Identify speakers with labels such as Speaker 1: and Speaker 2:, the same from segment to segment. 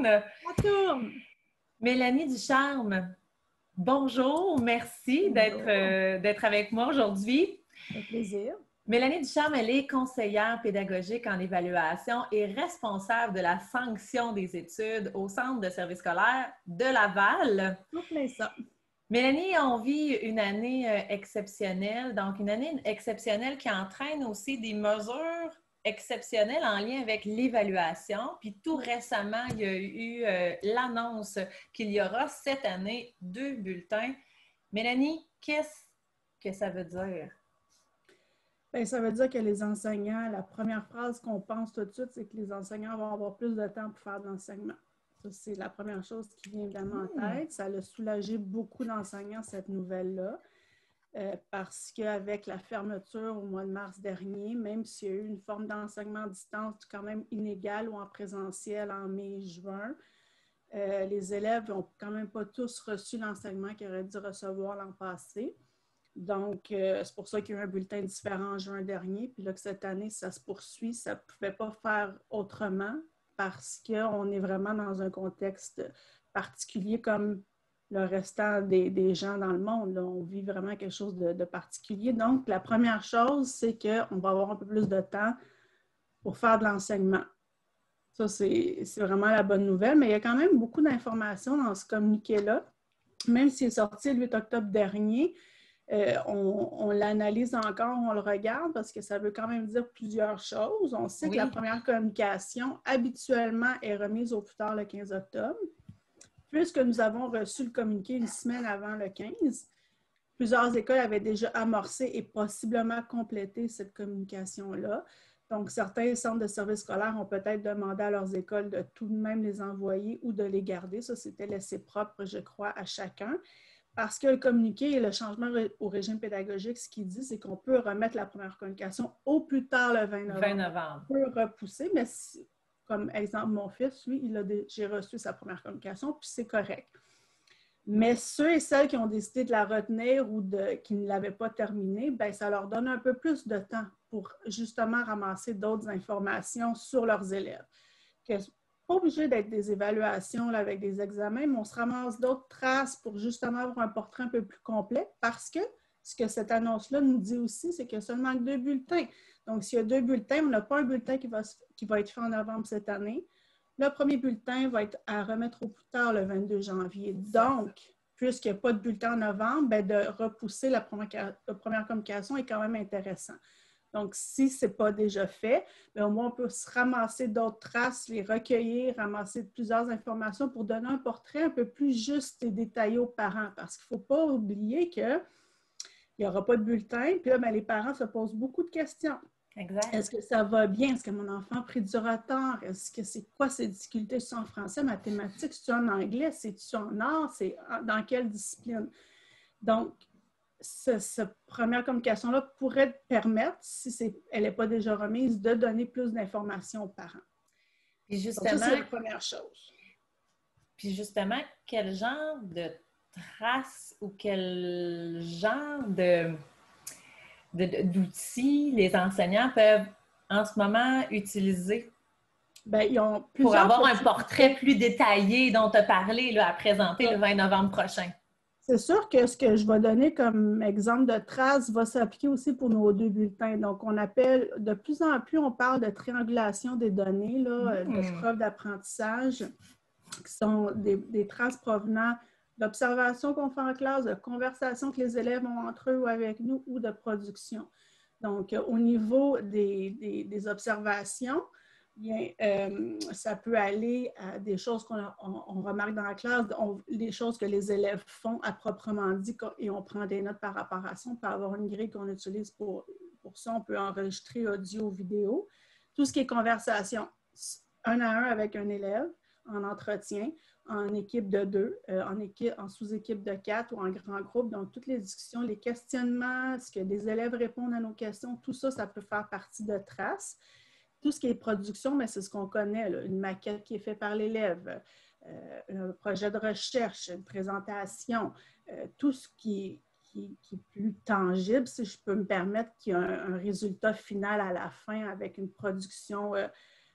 Speaker 1: tourne.
Speaker 2: Ça tourne.
Speaker 1: Mélanie Ducharme, bonjour, merci d'être avec moi aujourd'hui.
Speaker 2: Avec plaisir.
Speaker 1: Mélanie Ducharme, elle est conseillère pédagogique en évaluation et responsable de la sanction des études au Centre de services scolaires de Laval.
Speaker 2: En plein ça.
Speaker 1: Mélanie, on vit une année exceptionnelle, donc une année exceptionnelle qui entraîne aussi des mesures exceptionnelles en lien avec l'évaluation. Puis tout récemment, il y a eu l'annonce qu'il y aura cette année 2 bulletins. Mélanie, qu'est-ce que ça veut dire?
Speaker 2: Bien, ça veut dire que les enseignants, la première phrase qu'on pense tout de suite, c'est que les enseignants vont avoir plus de temps pour faire de l'enseignement. Ça, c'est la première chose qui vient évidemment en tête. Ça a soulagé beaucoup d'enseignants, cette nouvelle-là, parce qu'avec la fermeture au mois de mars dernier, même s'il y a eu une forme d'enseignement à distance quand même inégale ou en présentiel en mai-juin, les élèves n'ont quand même pas tous reçu l'enseignement qu'ils auraient dû recevoir l'an passé. Donc, c'est pour ça qu'il y a eu un bulletin différent en juin dernier. Puis là, que cette année, ça se poursuit. Ça ne pouvait pas faire autrement parce qu'on est vraiment dans un contexte particulier comme le restant des gens dans le monde. Là, on vit vraiment quelque chose de particulier. Donc, la première chose, c'est qu'on va avoir un peu plus de temps pour faire de l'enseignement. Ça, c'est vraiment la bonne nouvelle. Mais il y a quand même beaucoup d'informations dans ce communiqué-là. Même s'il est sorti le 8 octobre dernier, on l'analyse encore, on le regarde parce que ça veut quand même dire plusieurs choses. On sait que la première communication, habituellement, est remise au plus tard le 15 octobre. Puisque nous avons reçu le communiqué une semaine avant le 15, plusieurs écoles avaient déjà amorcé et possiblement complété cette communication-là. Donc, certains centres de services scolaires ont peut-être demandé à leurs écoles de tout de même les envoyer ou de les garder. Ça, c'était laissé propre, je crois, à chacun. Parce que le communiqué et le changement au régime pédagogique, ce qu'il dit, c'est qu'on peut remettre la première communication au plus tard le 20 novembre. On peut repousser, mais comme exemple, mon fils, lui, j'ai reçu sa première communication, puis c'est correct. Mais ceux et celles qui ont décidé de la retenir ou qui ne l'avaient pas terminée, bien, ça leur donne un peu plus de temps pour justement ramasser d'autres informations sur leurs élèves. Pas obligé d'être des évaluations là, avec des examens, mais on se ramasse d'autres traces pour justement avoir un portrait un peu plus complet parce que ce que cette annonce-là nous dit aussi, c'est qu'il y a seulement 2 bulletins. Donc, s'il y a 2 bulletins, on n'a pas un bulletin qui va être fait en novembre cette année. Le premier bulletin va être à remettre au plus tard le 22 janvier. Donc, puisqu'il n'y a pas de bulletin en novembre, bien, de repousser la première communication est quand même intéressant. Donc, si ce n'est pas déjà fait, bien, au moins, on peut se ramasser d'autres traces, les recueillir, ramasser plusieurs informations pour donner un portrait un peu plus juste et détaillé aux parents. Parce qu'il ne faut pas oublier qu'il n'y aura pas de bulletin. Puis là, bien, les parents se posent beaucoup de questions.
Speaker 1: Exact.
Speaker 2: Est-ce que ça va bien? Est-ce que mon enfant a pris du retard? Est-ce que c'est quoi ces difficultés? C'est en français, mathématiques? C'est-tu en anglais? C'est-tu en art? C'est dans quelle discipline? Donc, cette première communication-là pourrait permettre, si elle n'est pas déjà remise, de donner plus d'informations aux parents.
Speaker 1: Puis justement,
Speaker 2: donc, ça, c'est la première chose.
Speaker 1: Puis justement, quel genre de traces ou quel genre d'outils les enseignants peuvent en ce moment utiliser
Speaker 2: bien, ils ont
Speaker 1: pour avoir un portrait plus détaillé dont tu as parlé là, à présenter le 20 novembre prochain?
Speaker 2: C'est sûr que ce que je vais donner comme exemple de traces va s'appliquer aussi pour nos 2 bulletins. Donc, on appelle, de plus en plus, on parle de triangulation des données, là, de preuves d'apprentissage, qui sont des traces provenant d'observations qu'on fait en classe, de conversations que les élèves ont entre eux ou avec nous, ou de production. Donc, au niveau des observations, bien, ça peut aller à des choses qu'on remarque dans la classe, des choses que les élèves font à proprement dit et on prend des notes par rapport à ça. On peut avoir une grille qu'on utilise pour ça. On peut enregistrer audio, vidéo. Tout ce qui est conversation, 1 à 1 avec un élève, en entretien, en équipe de 2, en sous-équipe de 4 ou en grand groupe. Donc, toutes les discussions, les questionnements, ce que des élèves répondent à nos questions, tout ça, ça peut faire partie de traces. Tout ce qui est production, mais c'est ce qu'on connaît, là, une maquette qui est faite par l'élève, un projet de recherche, une présentation, tout ce qui est plus tangible, si je peux me permettre, qui a un résultat final à la fin avec une production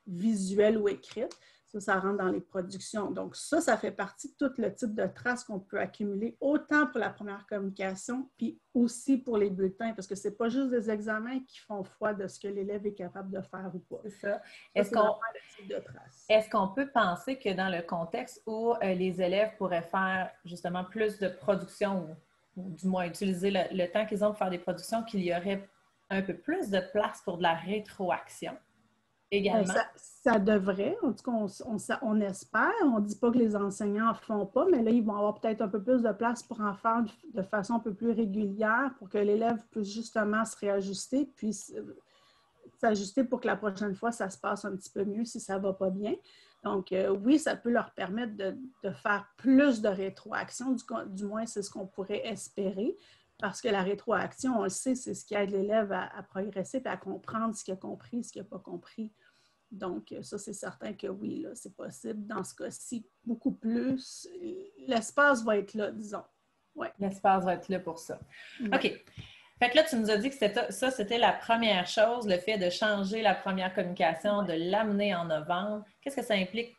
Speaker 2: visuelle ou écrite. Ça rentre dans les productions. Donc, ça fait partie de tout le type de traces qu'on peut accumuler, autant pour la première communication, puis aussi pour les bulletins, parce que ce n'est pas juste des examens qui font foi de ce que l'élève est capable de faire ou pas.
Speaker 1: C'est ça.
Speaker 2: C'est vraiment le type de traces.
Speaker 1: Est-ce qu'on peut penser que dans le contexte où les élèves pourraient faire justement plus de production, ou du moins utiliser le temps qu'ils ont pour faire des productions, qu'il y aurait un peu plus de place pour de la rétroaction? Également.
Speaker 2: Ça devrait, en tout cas, on espère. On ne dit pas que les enseignants ne font pas, mais là, ils vont avoir peut-être un peu plus de place pour en faire de façon un peu plus régulière pour que l'élève puisse justement se réajuster, puis s'ajuster pour que la prochaine fois, ça se passe un petit peu mieux si ça ne va pas bien. Donc, oui, ça peut leur permettre de faire plus de rétroaction, du moins, c'est ce qu'on pourrait espérer. Parce que la rétroaction, on le sait, c'est ce qui aide l'élève à progresser et à comprendre ce qu'il a compris, ce qu'il n'a pas compris. Donc, ça, c'est certain que oui, là, c'est possible. Dans ce cas-ci, beaucoup plus. L'espace va être là, disons. Ouais.
Speaker 1: L'espace va être là pour ça.
Speaker 2: Ouais.
Speaker 1: OK. Fait que là, tu nous as dit que c'était la première chose, le fait de changer la première communication, de l'amener en novembre. Qu'est-ce que ça implique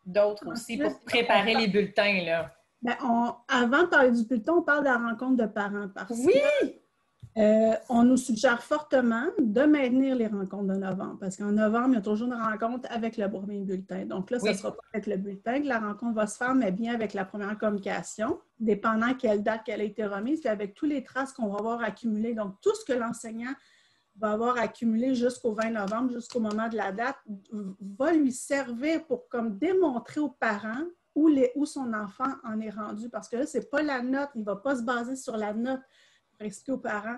Speaker 1: d'autre aussi pour préparer les bulletins, là?
Speaker 2: Bien, avant de parler du bulletin, on parle de la rencontre de parents parce
Speaker 1: que
Speaker 2: on nous suggère fortement de maintenir les rencontres de novembre parce qu'en novembre, il y a toujours une rencontre avec le premier bulletin. Donc là, ça ne sera pas avec le bulletin que la rencontre va se faire, mais bien avec la première communication, dépendant quelle date qu'elle a été remise, puis avec tous les traces qu'on va avoir accumulées. Donc, tout ce que l'enseignant va avoir accumulé jusqu'au 20 novembre, jusqu'au moment de la date, va lui servir pour comme démontrer aux parents où son enfant en est rendu. Parce que là, ce n'est pas la note, il ne va pas se baser sur la note pour expliquer aux parents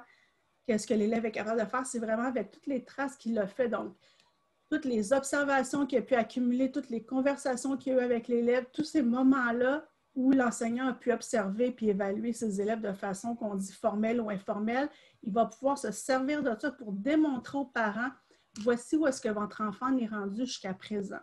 Speaker 2: qu'est-ce que l'élève est capable de faire. C'est vraiment avec toutes les traces qu'il a fait. Donc, toutes les observations qu'il a pu accumuler, toutes les conversations qu'il a eues avec l'élève, tous ces moments-là où l'enseignant a pu observer puis évaluer ses élèves de façon qu'on dit formelle ou informelle, il va pouvoir se servir de ça pour démontrer aux parents, voici où est-ce que votre enfant est rendu jusqu'à présent.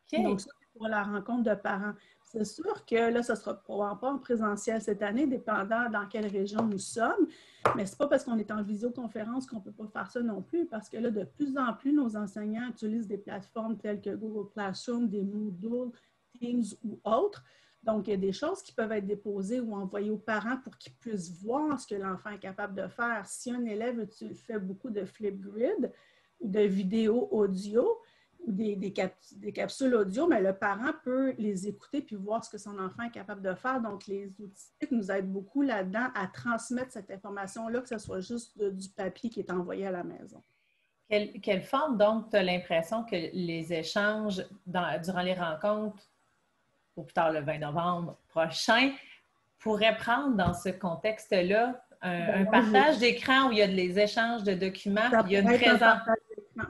Speaker 2: Okay. Donc, ça, c'est pour la rencontre de parents. C'est sûr que là, ça ne sera probablement pas en présentiel cette année, dépendant dans quelle région nous sommes, mais ce n'est pas parce qu'on est en visioconférence qu'on ne peut pas faire ça non plus, parce que là, de plus en plus, nos enseignants utilisent des plateformes telles que Google Classroom, des Moodle, Teams ou autres. Donc, il y a des choses qui peuvent être déposées ou envoyées aux parents pour qu'ils puissent voir ce que l'enfant est capable de faire. Si un élève fait beaucoup de Flipgrid ou de vidéos audio ou des capsules audio, mais le parent peut les écouter puis voir ce que son enfant est capable de faire. Donc, les outils nous aident beaucoup là-dedans à transmettre cette information-là, que ce soit juste du papier qui est envoyé à la maison.
Speaker 1: Quelle forme, donc, tu as l'impression que les échanges durant les rencontres, ou plus tard le 20 novembre prochain, pourrait prendre dans ce contexte-là un partage d'écran où il y a les échanges de documents, il y a une présence.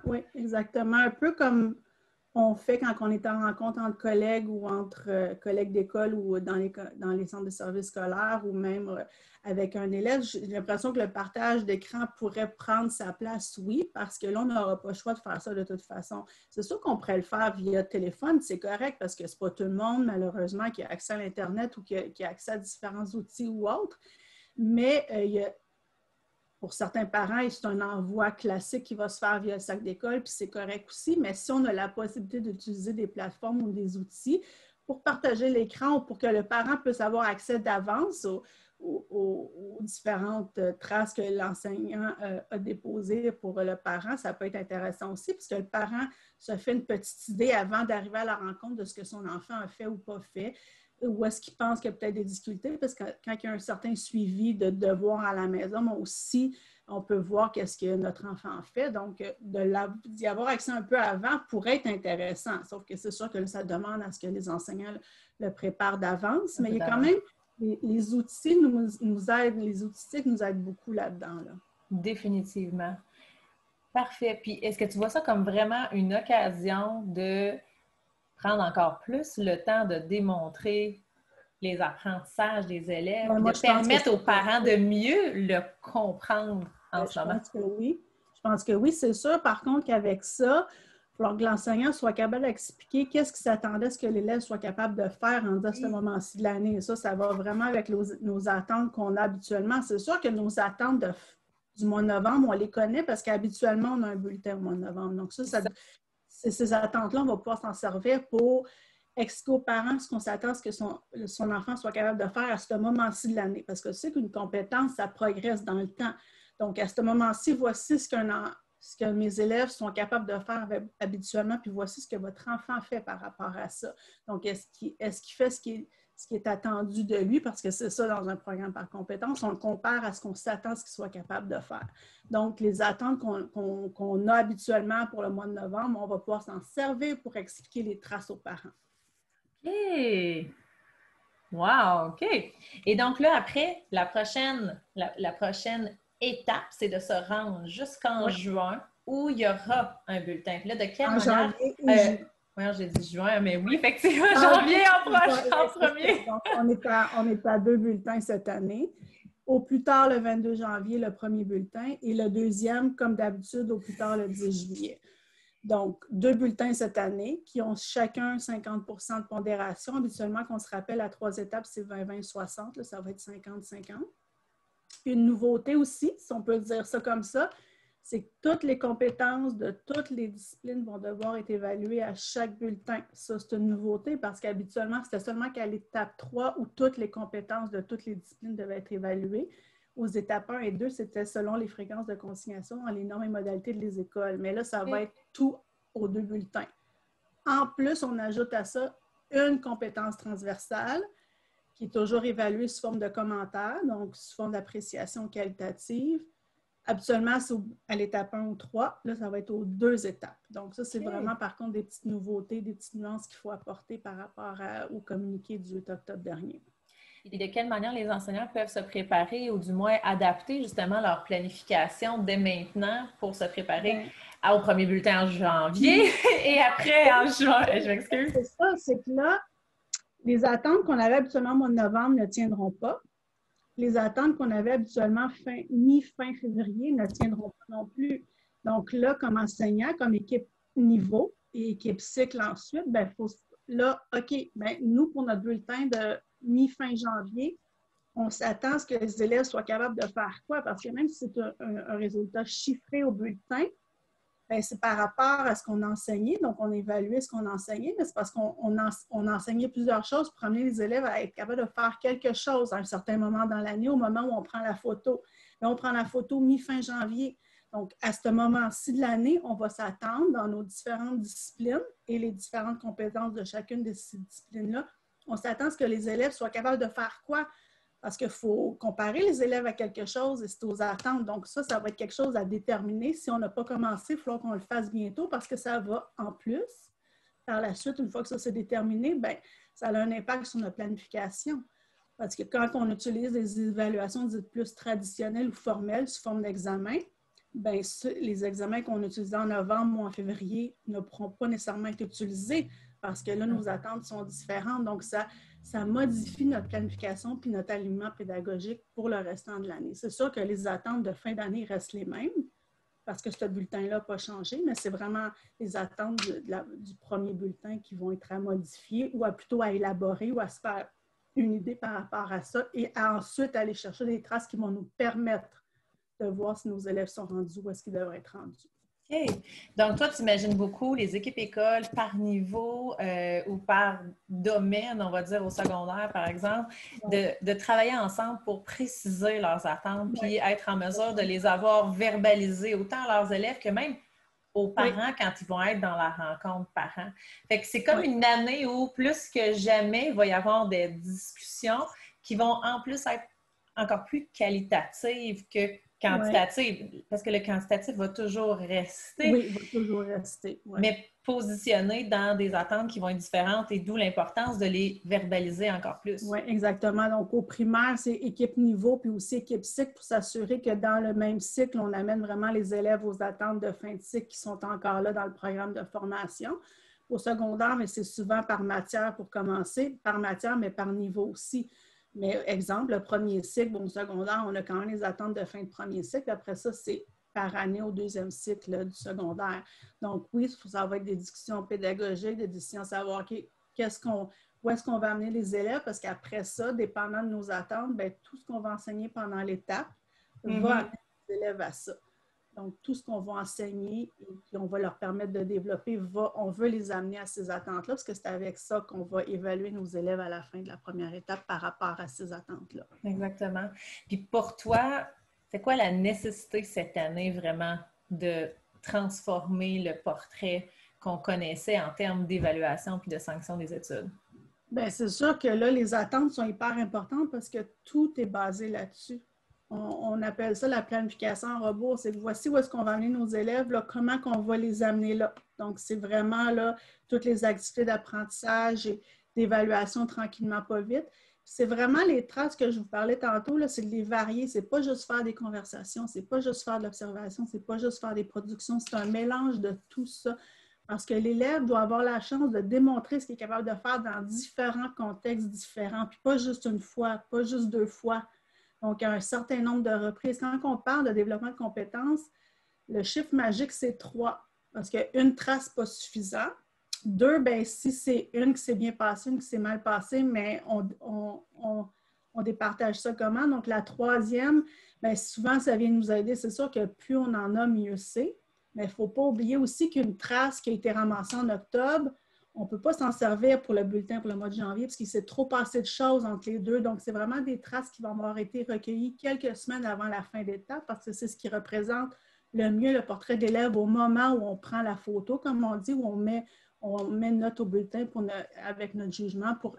Speaker 2: Oui, exactement. Un peu comme on fait quand on est en rencontre entre collègues ou entre collègues d'école ou dans les centres de services scolaires ou même avec un élève. J'ai l'impression que le partage d'écran pourrait prendre sa place, oui, parce que là, on n'aura pas le choix de faire ça de toute façon. C'est sûr qu'on pourrait le faire via téléphone, c'est correct parce que ce n'est pas tout le monde, malheureusement, qui a accès à l'Internet ou qui a accès à différents outils ou autres. Mais il y a pour certains parents, c'est un envoi classique qui va se faire via le sac d'école, puis c'est correct aussi. Mais si on a la possibilité d'utiliser des plateformes ou des outils pour partager l'écran ou pour que le parent puisse avoir accès d'avance aux différentes traces que l'enseignant a déposées pour le parent, ça peut être intéressant aussi, puisque le parent se fait une petite idée avant d'arriver à la rencontre de ce que son enfant a fait ou pas fait. Ou est-ce qu'il pense qu'il y a peut-être des difficultés? Parce que quand il y a un certain suivi de devoirs à la maison, mais aussi, on peut voir qu'est-ce que notre enfant fait. Donc, d'y avoir accès un peu avant pourrait être intéressant. Sauf que c'est sûr que ça demande à ce que les enseignants le préparent d'avance. Mais il y a quand même, les outils nous aident, les outils nous aident beaucoup là-dedans. Là.
Speaker 1: Définitivement. Parfait. Puis, est-ce que tu vois ça comme vraiment une occasion de prendre encore plus le temps de démontrer les apprentissages des élèves, de permettre aux parents de mieux le comprendre en ce moment?
Speaker 2: Je pense que oui. Je pense que oui, c'est sûr. Par contre, qu'avec ça, il faut que l'enseignant soit capable d'expliquer qu'est-ce qui s'attendait à ce que l'élève soit capable de faire à ce moment-ci de l'année. Et ça va vraiment avec nos attentes qu'on a habituellement. C'est sûr que nos attentes du mois de novembre, on les connaît parce qu'habituellement, on a un bulletin au mois de novembre. Donc ces attentes-là, on va pouvoir s'en servir pour expliquer aux parents ce qu'on s'attend à ce que son enfant soit capable de faire à ce moment-ci de l'année. Parce que c'est qu'une compétence, ça progresse dans le temps. Donc, à ce moment-ci, voici ce que mes élèves sont capables de faire habituellement, puis voici ce que votre enfant fait par rapport à ça. Donc, est-ce qu'il fait ce qui est attendu de lui, parce que c'est ça dans un programme par compétence, on le compare à ce qu'on s'attend à ce qu'il soit capable de faire. Donc, les attentes qu'on a habituellement pour le mois de novembre, on va pouvoir s'en servir pour expliquer les traces aux parents.
Speaker 1: OK! Wow! OK! Et donc là, après, la prochaine étape, c'est de se rendre jusqu'en juin où il y aura un bulletin. Puis là, de quelle manière?
Speaker 2: Janvier et juin.
Speaker 1: Oui, j'ai dit juin, mais oui, effectivement, janvier en premier.
Speaker 2: Donc, on est à 2 bulletins cette année. Au plus tard, le 22 janvier, le premier bulletin, et le deuxième, comme d'habitude, au plus tard, le 10 juillet. Donc, 2 bulletins cette année qui ont chacun 50 % de pondération. Habituellement, qu'on se rappelle, à 3 étapes, c'est 20-20-60. Ça va être 50-50. Une nouveauté aussi, si on peut dire ça comme ça, c'est que toutes les compétences de toutes les disciplines vont devoir être évaluées à chaque bulletin. Ça, c'est une nouveauté parce qu'habituellement, c'était seulement qu'à l'étape 3 où toutes les compétences de toutes les disciplines devaient être évaluées. Aux étapes 1 et 2, c'était selon les fréquences de consignation dans les normes et modalités de les écoles. Mais là, ça va être tout aux 2 bulletins. En plus, on ajoute à ça une compétence transversale qui est toujours évaluée sous forme de commentaire, donc sous forme d'appréciation qualitative. Habituellement, c'est à l'étape 1 ou 3. Là, ça va être aux 2 étapes. Donc, ça, c'est vraiment, par contre, des petites nouveautés, des petites nuances qu'il faut apporter par rapport au communiqué du 8 octobre dernier.
Speaker 1: Et de quelle manière les enseignants peuvent se préparer ou du moins adapter justement leur planification dès maintenant pour se préparer au premier bulletin en janvier et après en juin? Je m'excuse.
Speaker 2: C'est ça, c'est que là, les attentes qu'on avait habituellement au mois de novembre ne tiendront pas. Les attentes qu'on avait habituellement mi-fin février ne tiendront pas non plus. Donc là, comme enseignant, comme équipe niveau et équipe cycle ensuite, il faut là, OK, nous, pour notre bulletin de mi-fin janvier, on s'attend à ce que les élèves soient capables de faire quoi? Parce que même si c'est un résultat chiffré au bulletin, c'est par rapport à ce qu'on a enseigné. Donc, on évaluait ce qu'on a enseigné, mais c'est parce qu'on enseignait plusieurs choses pour amener les élèves à être capables de faire quelque chose à un certain moment dans l'année, au moment où on prend la photo. Là, on prend la photo mi-fin janvier. Donc, à ce moment-ci de l'année, on va s'attendre dans nos différentes disciplines et les différentes compétences de chacune de ces disciplines-là. On s'attend à ce que les élèves soient capables de faire quoi? Parce qu'il faut comparer les élèves à quelque chose et c'est aux attentes. Donc, ça va être quelque chose à déterminer. Si on n'a pas commencé, il faut qu'on le fasse bientôt parce que ça va en plus. Par la suite, une fois que ça s'est déterminé, ça a un impact sur notre planification. Parce que quand on utilise des évaluations dites plus traditionnelles ou formelles sous forme d'examen, les examens qu'on utilisait en novembre ou en février ne pourront pas nécessairement être utilisés parce que là, nos attentes sont différentes. Donc, ça modifie notre planification puis notre alignement pédagogique pour le restant de l'année. C'est sûr que les attentes de fin d'année restent les mêmes parce que ce bulletin-là n'a pas changé, mais c'est vraiment les attentes du premier bulletin qui vont être à modifier ou plutôt à élaborer ou à se faire une idée par rapport à ça et à ensuite aller chercher des traces qui vont nous permettre de voir si nos élèves sont rendus où est-ce qu'ils devraient être rendus.
Speaker 1: OK. Donc, toi, tu imagines beaucoup les équipes écoles par niveau ou par domaine, on va dire au secondaire, par exemple, de travailler ensemble pour préciser leurs attentes puis être en mesure de les avoir verbalisées autant à leurs élèves que même aux parents quand ils vont être dans la rencontre parents. Fait que c'est comme une année où, plus que jamais, il va y avoir des discussions qui vont en plus être encore plus qualitatives que quantitative, parce que le quantitatif va toujours rester.
Speaker 2: Oui, il va toujours rester.
Speaker 1: Mais positionné dans des attentes qui vont être différentes et d'où l'importance de les verbaliser encore plus.
Speaker 2: Oui, exactement. Donc, au primaire, c'est équipe niveau puis aussi équipe cycle pour s'assurer que dans le même cycle, on amène vraiment les élèves aux attentes de fin de cycle qui sont encore là dans le programme de formation. Au secondaire, mais c'est souvent par matière pour commencer, par matière, mais par niveau aussi. Mais exemple, le premier cycle, au secondaire, on a quand même les attentes de fin de premier cycle. Après ça, c'est par année au deuxième cycle là, du secondaire. Donc oui, ça va être des discussions pédagogiques, des discussions à savoir où est-ce qu'on va amener les élèves, parce qu'après ça, dépendant de nos attentes, tout ce qu'on va enseigner pendant l'étape va amener les élèves à ça. Donc, tout ce qu'on va enseigner et qu'on va leur permettre de développer, on veut les amener à ces attentes-là, parce que c'est avec ça qu'on va évaluer nos élèves à la fin de la première étape par rapport à ces attentes-là.
Speaker 1: Exactement. Puis pour toi, c'est quoi la nécessité cette année vraiment de transformer le portrait qu'on connaissait en termes d'évaluation puis de sanction des études?
Speaker 2: Bien, c'est sûr que là, les attentes sont hyper importantes parce que tout est basé là-dessus. On appelle ça la planification en rebours. C'est voici où est-ce qu'on va amener nos élèves, là, comment qu'on va les amener là. Donc, c'est vraiment là toutes les activités d'apprentissage et d'évaluation tranquillement, pas vite. C'est vraiment les traces que je vous parlais tantôt, c'est de les varier. C'est pas juste faire des conversations, c'est pas juste faire de l'observation, c'est pas juste faire des productions. C'est un mélange de tout ça. Parce que l'élève doit avoir la chance de démontrer ce qu'il est capable de faire dans différents contextes différents, puis pas juste une fois, pas juste 2 fois. Donc, un certain nombre de reprises. Quand on parle de développement de compétences, le chiffre magique, c'est 3. Parce qu'une trace, pas suffisant. 2, bien, si c'est une qui s'est bien passée, une qui s'est mal passée, mais on départage ça comment? Donc, la troisième, bien, souvent, ça vient nous aider. C'est sûr que plus on en a, mieux c'est. Mais il ne faut pas oublier aussi qu'une trace qui a été ramassée en octobre, on ne peut pas s'en servir pour le bulletin pour le mois de janvier parce qu'il s'est trop passé de choses entre les deux. Donc, c'est vraiment des traces qui vont avoir été recueillies quelques semaines avant la fin d'étape parce que c'est ce qui représente le mieux le portrait d'élève au moment où on prend la photo, comme on dit, où on met une note au bulletin avec notre jugement pour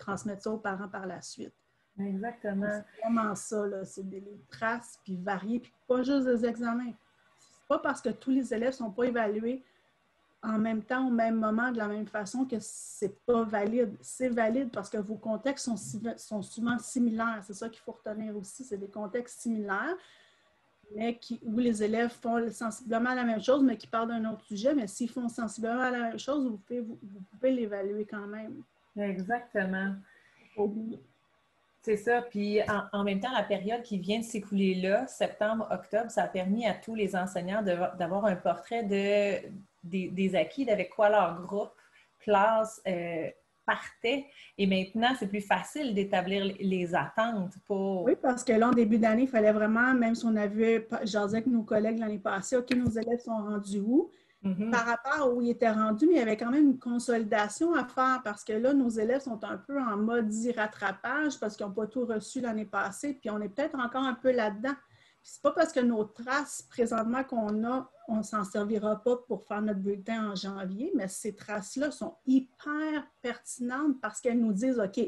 Speaker 2: transmettre ça aux parents par la suite.
Speaker 1: Exactement.
Speaker 2: C'est vraiment ça, c'est des traces, puis variées, puis pas juste des examens. C'est pas parce que tous les élèves ne sont pas évalués en même temps, au même moment, de la même façon que c'est pas valide. C'est valide parce que vos contextes sont souvent similaires. C'est ça qu'il faut retenir aussi. C'est des contextes similaires, mais où les élèves font sensiblement la même chose, mais qui parlent d'un autre sujet. Mais s'ils font sensiblement la même chose, vous pouvez l'évaluer quand même.
Speaker 1: Exactement.
Speaker 2: Oui.
Speaker 1: C'est ça. Puis en même temps, la période qui vient de s'écouler là, septembre, octobre, ça a permis à tous les enseignants d'avoir un portrait des acquis, d'avec quoi leur groupe, classe partait. Et maintenant, c'est plus facile d'établir les attentes pour...
Speaker 2: Oui, parce que là, en début d'année, il fallait vraiment, même si on avait, jasé avec nos collègues l'année passée, OK, nos élèves sont rendus où? Par rapport à où ils étaient rendus, mais il y avait quand même une consolidation à faire parce que là, nos élèves sont un peu en mode dit rattrapage parce qu'ils n'ont pas tout reçu l'année passée, puis on est peut-être encore un peu là-dedans. C'est pas parce que nos traces présentement qu'on a, on ne s'en servira pas pour faire notre bulletin en janvier, mais ces traces-là sont hyper pertinentes parce qu'elles nous disent, OK,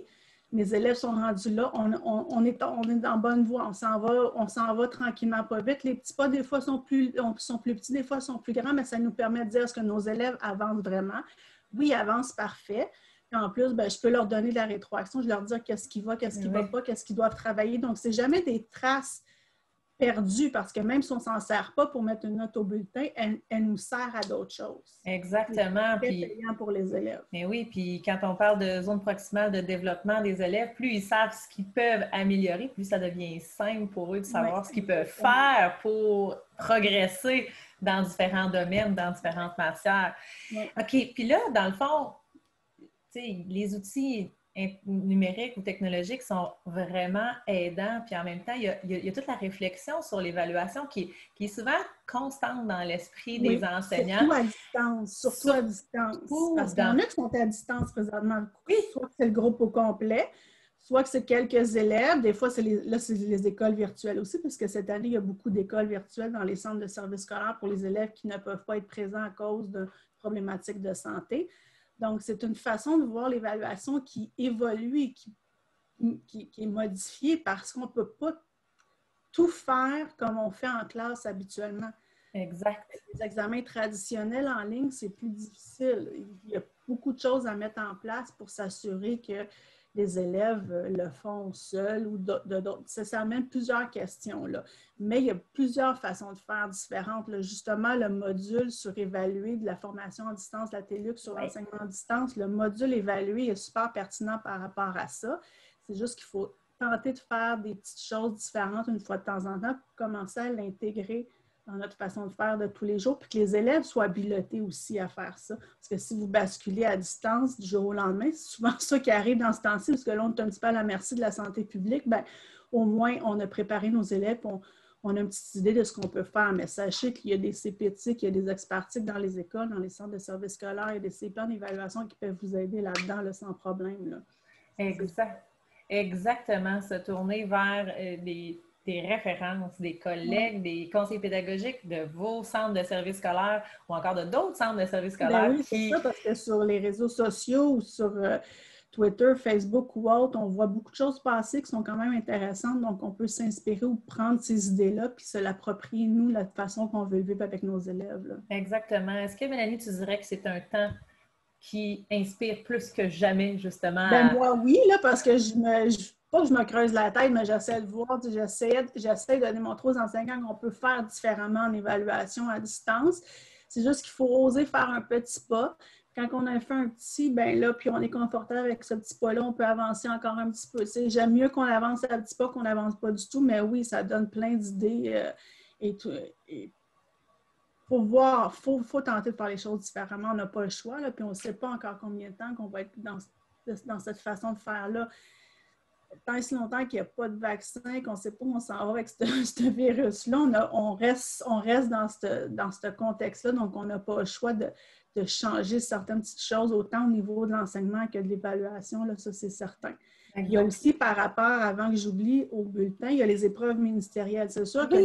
Speaker 2: mes élèves sont rendus là, on est en bonne voie, on s'en va tranquillement, pas vite. Les petits pas, des fois, sont plus petits, des fois, sont plus grands, mais ça nous permet de dire est-ce que nos élèves avancent vraiment. Oui, ils avancent parfait. Puis en plus, bien, je peux leur donner de la rétroaction, je leur dire qu'est-ce qui va, qu'est-ce qui ne va pas, qu'est-ce qu'ils doivent travailler. Donc, c'est jamais des traces perdues parce que même si on ne s'en sert pas pour mettre une note au bulletin, elle nous sert à d'autres choses.
Speaker 1: Exactement.
Speaker 2: C'est très payant pour les élèves.
Speaker 1: Mais oui, puis quand on parle de zone proximale de développement des élèves, plus ils savent ce qu'ils peuvent améliorer, plus ça devient simple pour eux de savoir ce qu'ils peuvent faire pour progresser dans différents domaines, dans différentes matières.
Speaker 2: Oui.
Speaker 1: OK, puis là, dans le fond, les outils numériques ou technologiques sont vraiment aidants, puis en même temps, il y a toute la réflexion sur l'évaluation qui est souvent constante dans l'esprit des enseignants.
Speaker 2: Surtout à distance, à distance. Parce qu'il y en a qui sont à distance présentement. Oui. Soit que c'est le groupe au complet, soit que c'est quelques élèves. Des fois, c'est les écoles virtuelles aussi, parce que cette année, il y a beaucoup d'écoles virtuelles dans les centres de services scolaires pour les élèves qui ne peuvent pas être présents à cause de problématiques de santé. Donc, c'est une façon de voir l'évaluation qui évolue et qui est modifiée parce qu'on ne peut pas tout faire comme on fait en classe habituellement.
Speaker 1: Exact.
Speaker 2: Les examens traditionnels en ligne, c'est plus difficile. Il y a beaucoup de choses à mettre en place pour s'assurer que les élèves le font seuls ou d'autres. Ça amène plusieurs questions, là. Mais il y a plusieurs façons de faire différentes. Là. Justement, le module sur évaluer de la formation à distance, la TELUC sur l'enseignement à distance, le module évalué est super pertinent par rapport à ça. C'est juste qu'il faut tenter de faire des petites choses différentes une fois de temps en temps pour commencer à l'intégrer dans notre façon de faire de tous les jours, puis que les élèves soient habilités aussi à faire ça. Parce que si vous basculez à distance du jour au lendemain, c'est souvent ça qui arrive dans ce temps-ci, parce que là, on est un petit peu à la merci de la santé publique, bien, au moins, on a préparé nos élèves, on a une petite idée de ce qu'on peut faire. Mais sachez qu'il y a des CPT, qu'il y a des expertises dans les écoles, dans les centres de services scolaires, il y a des CP en évaluation qui peuvent vous aider là-dedans là, sans problème. Là.
Speaker 1: Exactement, se tourner vers des références, des collègues, des conseillers pédagogiques de vos centres de services scolaires ou encore de d'autres centres de services scolaires.
Speaker 2: Oui, c'est ça, parce que sur les réseaux sociaux ou sur Twitter, Facebook ou autre, on voit beaucoup de choses passer qui sont quand même intéressantes, donc on peut s'inspirer ou prendre ces idées-là puis se l'approprier, nous, la façon qu'on veut vivre avec nos élèves. Là.
Speaker 1: Exactement. Est-ce que, Mélanie, tu dirais que c'est un temps qui inspire plus que jamais, justement?
Speaker 2: Moi, oui, là, parce que pas que je me creuse la tête, mais j'essaie de voir, j'essaie de démontrer aux enseignants qu'on peut faire différemment en évaluation à distance. C'est juste qu'il faut oser faire un petit pas. Quand on a fait un petit, puis on est confortable avec ce petit pas-là, on peut avancer encore un petit peu. J'aime mieux qu'on avance à petit pas qu'on n'avance pas du tout, mais oui, ça donne plein d'idées et faut voir, faut tenter de faire les choses différemment. On n'a pas le choix, là, puis on ne sait pas encore combien de temps qu'on va être dans cette façon de faire-là. Tant et si longtemps qu'il n'y a pas de vaccin, qu'on ne sait pas où on s'en va avec ce virus-là, on reste dans ce contexte-là, donc on n'a pas le choix de changer certaines petites choses, autant au niveau de l'enseignement que de l'évaluation, là, ça c'est certain. Exactement. Il y a aussi, par rapport, avant que j'oublie, au bulletin, il y a les épreuves ministérielles. C'est sûr que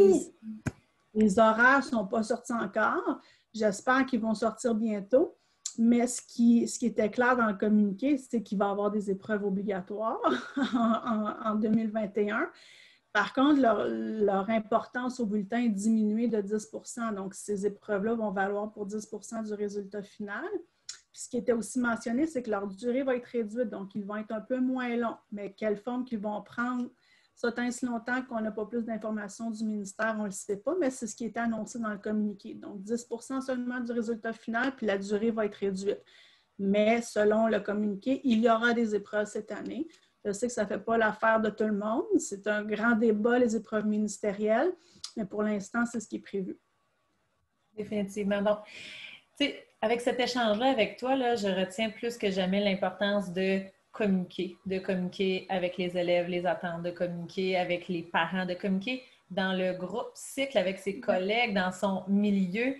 Speaker 2: les horaires ne sont pas sortis encore. J'espère qu'ils vont sortir bientôt. Mais ce qui était clair dans le communiqué, c'est qu'il va y avoir des épreuves obligatoires en 2021. Par contre, leur importance au bulletin est diminuée de 10 %. Donc, ces épreuves-là vont valoir pour 10 % du résultat final. Puis, ce qui était aussi mentionné, c'est que leur durée va être réduite. Donc, ils vont être un peu moins longs. Mais quelle forme qu'ils vont prendre, ça tant si longtemps qu'on n'a pas plus d'informations du ministère, on ne le sait pas, mais c'est ce qui était annoncé dans le communiqué. Donc, 10 % seulement du résultat final, puis la durée va être réduite. Mais selon le communiqué, il y aura des épreuves cette année. Je sais que ça ne fait pas l'affaire de tout le monde. C'est un grand débat, les épreuves ministérielles, mais pour l'instant, c'est ce qui est prévu.
Speaker 1: Définitivement. Donc, tu sais, avec cet échange-là avec toi, là, je retiens plus que jamais l'importance de communiquer avec les élèves, les attentes, de communiquer avec les parents, de communiquer dans le groupe cycle avec ses collègues, dans son milieu.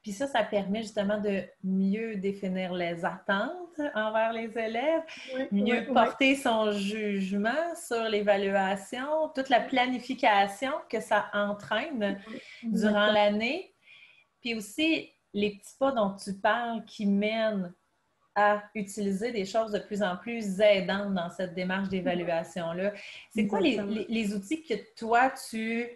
Speaker 1: Puis ça permet justement de mieux définir les attentes envers les élèves, mieux porter son jugement sur l'évaluation, toute la planification que ça entraîne durant l'année. Puis aussi, les petits pas dont tu parles qui mènent à utiliser des choses de plus en plus aidantes dans cette démarche d'évaluation-là. C'est quoi les outils que toi, tu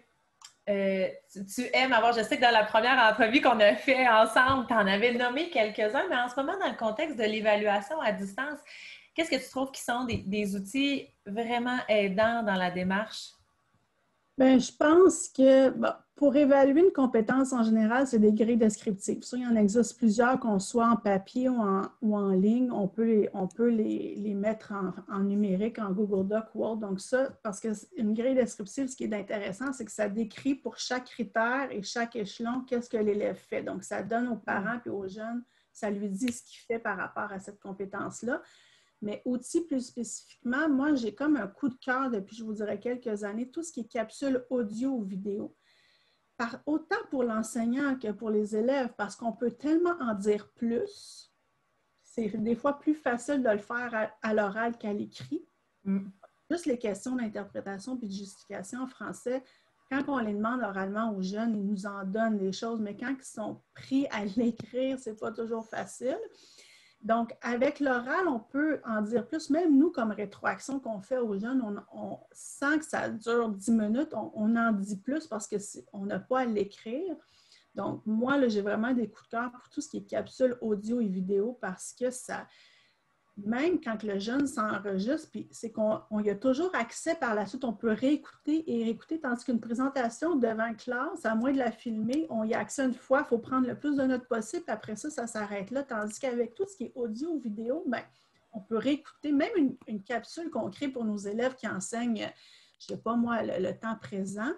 Speaker 1: aimes avoir? Je sais que dans la première entrevue qu'on a fait ensemble, tu en avais nommé quelques-uns, mais en ce moment, dans le contexte de l'évaluation à distance, qu'est-ce que tu trouves qui sont des outils vraiment aidants dans la démarche?
Speaker 2: Je pense que pour évaluer une compétence en général, c'est des grilles descriptives. Ça, il y en existe plusieurs, qu'on soit en papier ou en ligne. On peut les mettre en numérique, en Google Doc ou autre. Donc ça, parce qu'une grille descriptive, ce qui est intéressant, c'est que ça décrit pour chaque critère et chaque échelon qu'est-ce que l'élève fait. Donc ça donne aux parents et aux jeunes, ça lui dit ce qu'il fait par rapport à cette compétence-là. Mais outils plus spécifiquement, moi, j'ai comme un coup de cœur depuis, je vous dirais, quelques années, tout ce qui est capsule audio ou vidéo. Autant pour l'enseignant que pour les élèves, parce qu'on peut tellement en dire plus. C'est des fois plus facile de le faire à l'oral qu'à l'écrit. Juste les questions d'interprétation puis de justification en français, quand on les demande oralement aux jeunes, ils nous en donnent des choses, mais quand ils sont pris à l'écrire, c'est pas toujours facile. Donc, avec l'oral, on peut en dire plus. Même nous, comme rétroaction qu'on fait aux jeunes, on sent que ça dure 10 minutes, on en dit plus parce qu'on n'a pas à l'écrire. Donc, moi, là, j'ai vraiment des coups de cœur pour tout ce qui est capsule audio et vidéo parce que ça, même quand le jeune s'enregistre, puis c'est qu'on y a toujours accès par la suite, on peut réécouter et réécouter, tandis qu'une présentation devant classe, à moins de la filmer, on y a accès une fois, il faut prendre le plus de notes possible, puis après ça, ça s'arrête là, tandis qu'avec tout ce qui est audio ou vidéo, on peut réécouter, même une capsule qu'on crée pour nos élèves qui enseignent, je ne sais pas moi, le temps présent,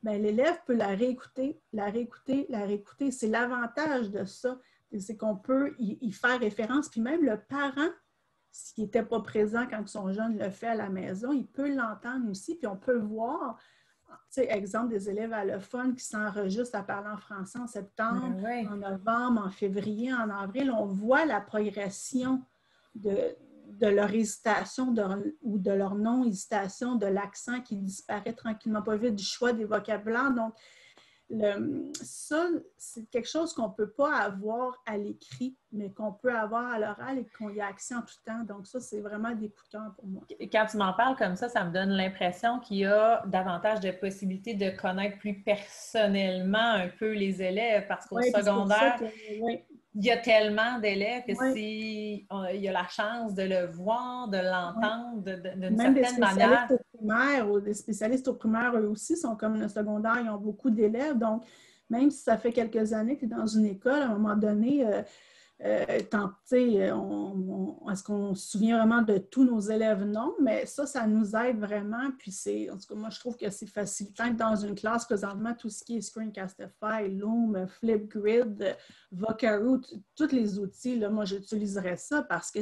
Speaker 2: l'élève peut la réécouter, la réécouter, la réécouter. C'est l'avantage de ça, c'est qu'on peut y faire référence, puis même le parent, s'il n'était pas présent quand son jeune le fait à la maison, il peut l'entendre aussi, puis on peut voir tu sais, exemple, des élèves allophones qui s'enregistrent à parler en français en septembre,
Speaker 1: Ouais.
Speaker 2: en novembre, en février, en avril, on voit la progression de leur hésitation ou de leur non-hésitation, de l'accent qui disparaît tranquillement pas vite, du choix des vocabulaires. Donc, ça, c'est quelque chose qu'on ne peut pas avoir à l'écrit, mais qu'on peut avoir à l'oral et qu'on y a accès en tout temps. Donc, ça, c'est vraiment des coups de cœur pour moi.
Speaker 1: Quand tu m'en parles comme ça me donne l'impression qu'il y a davantage de possibilités de connaître plus personnellement un peu les élèves, parce qu'au
Speaker 2: Oui, puis c'est pour ça
Speaker 1: secondaire,
Speaker 2: que, oui,
Speaker 1: il y a tellement d'élèves que
Speaker 2: oui,
Speaker 1: si il y a la chance de le voir, de
Speaker 2: oui.
Speaker 1: l'entendre d'une
Speaker 2: Même des
Speaker 1: certaine manière.
Speaker 2: spécialistes au primaire ou des spécialistes au primaire, eux aussi, sont comme le secondaire, ils ont beaucoup d'élèves. Donc, même si ça fait quelques années que tu es dans une école, à un moment donné, est-ce qu'on se souvient vraiment de tous nos élèves? Non, mais ça nous aide vraiment. Puis en tout cas, moi, je trouve que c'est facilitant dans une classe présentement, tout ce qui est Screencastify, Loom, Flipgrid, Vocaroo, tous les outils, là, moi, j'utiliserais ça parce que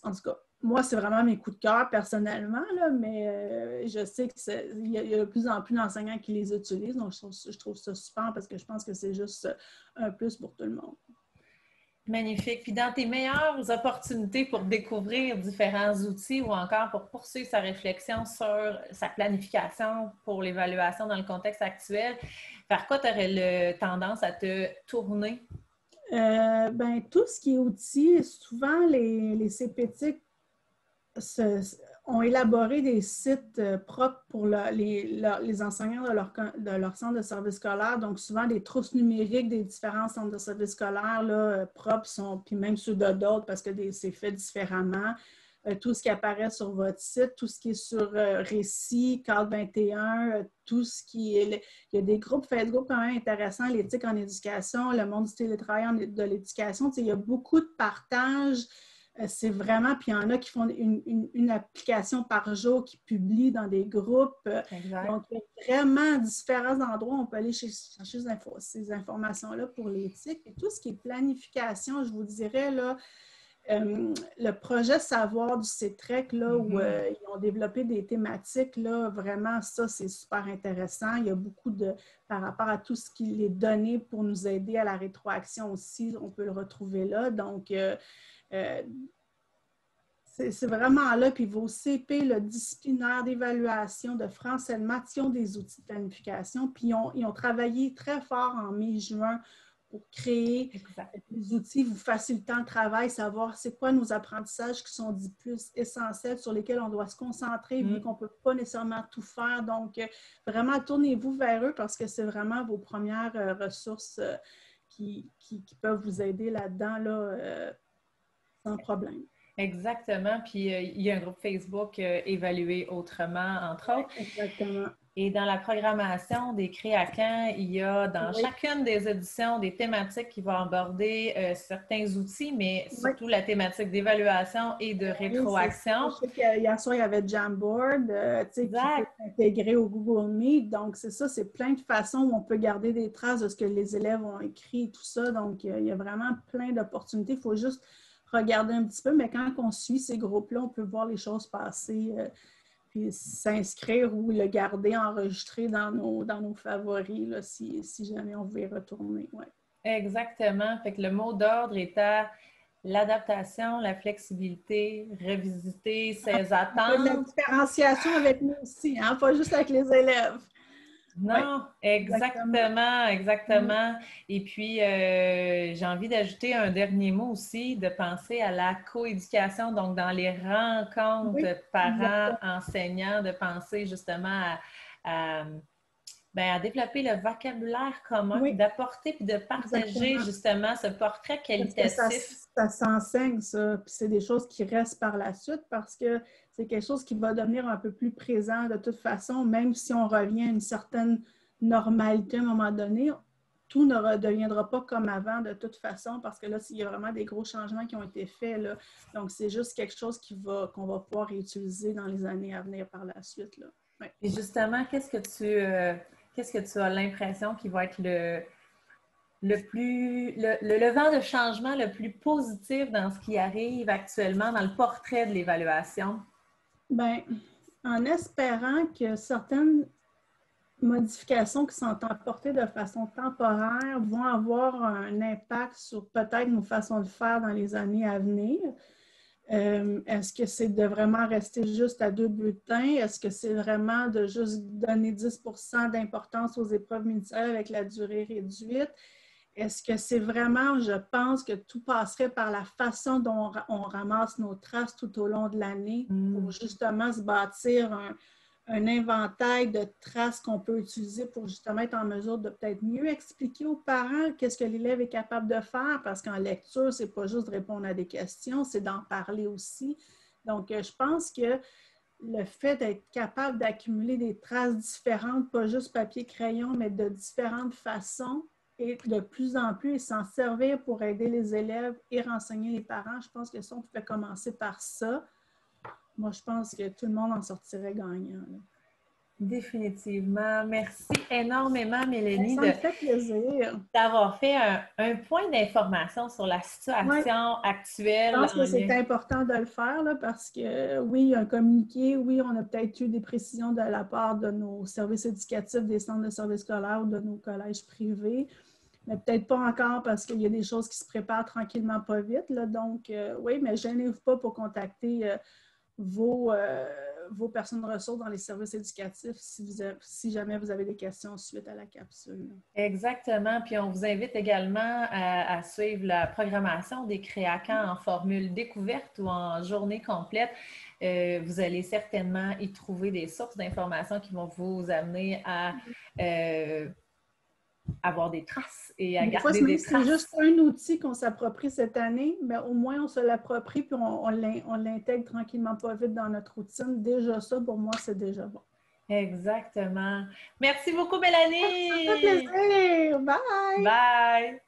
Speaker 2: en tout cas, moi, c'est vraiment mes coups de cœur personnellement, là, mais je sais qu'il y a de plus en plus d'enseignants qui les utilisent. Donc, je trouve ça super parce que je pense que c'est juste un plus pour tout le monde.
Speaker 1: Magnifique. Puis dans tes meilleures opportunités pour découvrir différents outils ou encore pour poursuivre sa réflexion sur sa planification pour l'évaluation dans le contexte actuel, vers quoi tu aurais tendance à te tourner?
Speaker 2: Tout ce qui est outils, souvent les CPTIC ont élaboré des sites propres pour les enseignants de leur centre de service scolaire. Donc, souvent, des trousses numériques des différents centres de service scolaire là, propres puis même ceux de d'autres parce que c'est fait différemment. Tout ce qui apparaît sur votre site, tout ce qui est sur Récit, Cadre 21, tout ce qui est... Il y a des groupes Facebook quand même intéressants, l'éthique en éducation, le monde du télétravail de l'éducation. Tu sais, il y a beaucoup de partages. C'est vraiment, puis il y en a qui font une application par jour qui publient dans des groupes.
Speaker 1: Exact.
Speaker 2: Donc, il y a vraiment différents endroits où on peut aller chercher ces informations-là pour l'éthique. Et tout ce qui est planification, je vous dirais, là, le projet Savoir du CETREC, là, où ils ont développé des thématiques, là, vraiment, ça, c'est super intéressant. Il y a beaucoup par rapport à tout ce qui est donné pour nous aider à la rétroaction aussi, on peut le retrouver là. Donc, c'est vraiment là. Puis vos CP, le disciplinaire d'évaluation de français de maths, ils ont des outils de planification. Puis ils ont travaillé très fort en mai-juin pour créer des outils vous facilitant le travail, savoir c'est quoi nos apprentissages qui sont dits plus essentiels, sur lesquels on doit se concentrer, vu qu'on ne peut pas nécessairement tout faire. Donc, vraiment, tournez-vous vers eux parce que c'est vraiment vos premières ressources qui peuvent vous aider là-dedans, là, sans problème.
Speaker 1: Exactement. Puis il y a un groupe Facebook Évaluer autrement, entre autres.
Speaker 2: Exactement.
Speaker 1: Et dans la programmation des Créacan, il y a dans chacune des éditions des thématiques qui vont aborder certains outils, mais surtout la thématique d'évaluation et de rétroaction.
Speaker 2: Je sais qu'hier soir, il y avait Jamboard qui peut s'intégrer au Google Meet. Donc, c'est ça, c'est plein de façons où on peut garder des traces de ce que les élèves ont écrit et tout ça. Donc, il y a vraiment plein d'opportunités. Il faut juste regarder un petit peu, mais quand on suit ces groupes-là, on peut voir les choses passer, puis s'inscrire ou le garder enregistré dans nos favoris, là, si jamais on veut y retourner. Ouais.
Speaker 1: Exactement. Fait que le mot d'ordre est à l'adaptation, la flexibilité, revisiter ses attentes.
Speaker 2: La différenciation avec nous aussi, hein? Pas juste avec les élèves.
Speaker 1: Non, exactement. Et puis, j'ai envie d'ajouter un dernier mot aussi, de penser à la coéducation, donc dans les rencontres parents-enseignants, de penser justement à développer le vocabulaire commun, d'apporter puis de partager justement ce portrait qualitatif.
Speaker 2: Ça s'enseigne, ça. Puis c'est des choses qui restent par la suite parce que c'est quelque chose qui va devenir un peu plus présent de toute façon, même si on revient à une certaine normalité à un moment donné. Tout ne redeviendra pas comme avant de toute façon parce que là, il y a vraiment des gros changements qui ont été faits, là. Donc, c'est juste quelque chose qu'on va pouvoir réutiliser dans les années à venir par la suite, là. Ouais.
Speaker 1: Et justement, qu'est-ce que tu as l'impression qui va être le vent de changement le plus positif dans ce qui arrive actuellement dans le portrait de l'évaluation?
Speaker 2: Bien, en espérant que certaines modifications qui sont apportées de façon temporaire vont avoir un impact sur peut-être nos façons de faire dans les années à venir. Est-ce que c'est de vraiment rester juste à 2 bulletins? Est-ce que c'est vraiment de juste donner 10% d'importance aux épreuves ministérielles avec la durée réduite? Est-ce que c'est vraiment, je pense que tout passerait par la façon dont on ramasse nos traces tout au long de l'année pour justement se bâtir un inventaire de traces qu'on peut utiliser pour justement être en mesure de peut-être mieux expliquer aux parents qu'est-ce que l'élève est capable de faire, parce qu'en lecture, c'est pas juste de répondre à des questions, c'est d'en parler aussi. Donc, je pense que le fait d'être capable d'accumuler des traces différentes, pas juste papier-crayon, mais de différentes façons, et de plus en plus, et s'en servir pour aider les élèves et renseigner les parents, je pense que si on pouvait commencer par ça, moi, je pense que tout le monde en sortirait gagnant. Là.
Speaker 1: Définitivement. Merci énormément, Mélanie,
Speaker 2: Ça me fait plaisir.
Speaker 1: d'avoir fait un point d'information sur la
Speaker 2: Ouais.
Speaker 1: situation actuelle.
Speaker 2: Je pense que
Speaker 1: En
Speaker 2: c'est
Speaker 1: lien.
Speaker 2: important de le faire là, parce que oui, il y a un communiqué, oui, on a peut-être eu des précisions de la part de nos services éducatifs, des centres de services scolaires ou de nos collèges privés, mais peut-être pas encore parce qu'il y a des choses qui se préparent tranquillement pas vite. Là, donc, oui, mais gênez-vous pas pour contacter vos personnes ressources dans les services éducatifs si jamais vous avez des questions suite à la capsule.
Speaker 1: Exactement. Puis on vous invite également à suivre la programmation des créacans en formule découverte ou en journée complète. Vous allez certainement y trouver des sources d'informations qui vont vous amener à avoir des traces et à
Speaker 2: Des fois,
Speaker 1: garder
Speaker 2: même
Speaker 1: des
Speaker 2: si c'est
Speaker 1: traces.
Speaker 2: juste un outil qu'on s'approprie cette année, mais au moins on se l'approprie puis on l'intègre tranquillement pas vite dans notre routine. Déjà ça, pour moi, c'est déjà bon.
Speaker 1: Exactement. Merci beaucoup,
Speaker 2: Ça fait
Speaker 1: Mélanie.
Speaker 2: plaisir! Bye!
Speaker 1: Bye.